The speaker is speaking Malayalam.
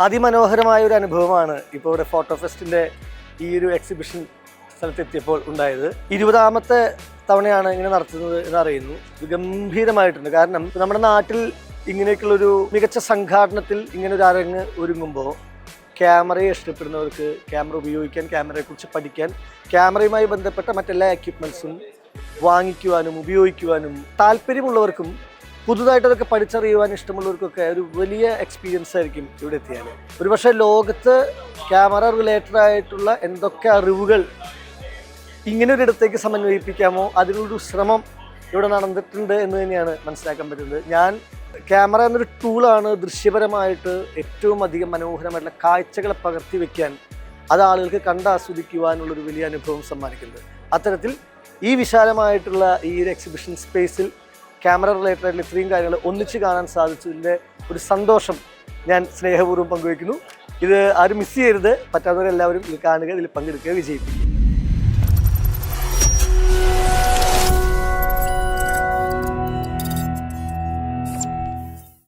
അതിമനോഹരമായ ഒരു അനുഭവമാണ് ഇപ്പോൾ ഇവിടെ ഫോട്ടോ ഫെസ്റ്റിൻ്റെ ഈ ഒരു എക്സിബിഷൻ സ്ഥലത്തെത്തിയപ്പോൾ ഉണ്ടായത്. 20ാമത്തെ തവണയാണ് ഇങ്ങനെ നടത്തുന്നത് എന്നറിയുന്നു. ഇത് ഗംഭീരമായിട്ടുണ്ട്. കാരണം നമ്മുടെ നാട്ടിൽ ഇങ്ങനെയൊക്കെയുള്ളൊരു മികച്ച സംഘാടനത്തിൽ ഇങ്ങനെ ഒരു അരങ്ങ് ഒരുങ്ങുമ്പോൾ ക്യാമറയെ ഇഷ്ടപ്പെടുന്നവർക്ക് ക്യാമറ ഉപയോഗിക്കാൻ, ക്യാമറയെക്കുറിച്ച് പഠിക്കാൻ, ക്യാമറയുമായി ബന്ധപ്പെട്ട മറ്റെല്ലാ എക്യുപ്മെൻറ്റ്സും വാങ്ങിക്കുവാനും ഉപയോഗിക്കുവാനും താല്പര്യമുള്ളവർക്കും പുതുതായിട്ട് അതൊക്കെ പഠിച്ചറിയുവാൻ ഇഷ്ടമുള്ളവർക്കൊക്കെ ഒരു വലിയ എക്സ്പീരിയൻസ് ആയിരിക്കും ഇവിടെ എത്തിയാൽ. ഒരുപക്ഷെ ലോകത്ത് ക്യാമറ റിലേറ്റഡ് ആയിട്ടുള്ള എന്തൊക്കെ അറിവുകൾ ഇങ്ങനെ ഒരിടത്തേക്ക് സമന്വയിപ്പിക്കാമോ അതിനൊരു ശ്രമം ഇവിടെ നടന്നിട്ടുണ്ട് എന്ന് തന്നെയാണ് മനസ്സിലാക്കാൻ പറ്റുന്നത്. ഞാൻ ക്യാമറ എന്നൊരു ടൂളാണ് ദൃശ്യപരമായിട്ട് ഏറ്റവും അധികം മനോഹരമായിട്ടുള്ള കാഴ്ചകളെ പകർത്തി വയ്ക്കാൻ, അത് ആളുകൾക്ക് കണ്ടാസ്വദിക്കുവാനുള്ളൊരു വലിയ അനുഭവം സമ്മാനിക്കുന്നത്. അത്തരത്തിൽ ഈ വിശാലമായിട്ടുള്ള ഈ ഒരു എക്സിബിഷൻ സ്പേസിൽ ക്യാമറ റിലേറ്റഡ് ആയിട്ടുള്ള ഇത്രയും കാര്യങ്ങൾ ഒന്നിച്ച് കാണാൻ സാധിച്ചതിൻ്റെ ഒരു സന്തോഷം ഞാൻ സ്നേഹപൂർവ്വം പങ്കുവയ്ക്കുന്നു. ഇത് ആരും മിസ് ചെയ്യരുത്. പറ്റാത്തവരെല്ലാവരും ഇതിൽ കാണുക, ഇതിൽ പങ്കെടുക്കുക, വിജയിപ്പിക്കുക.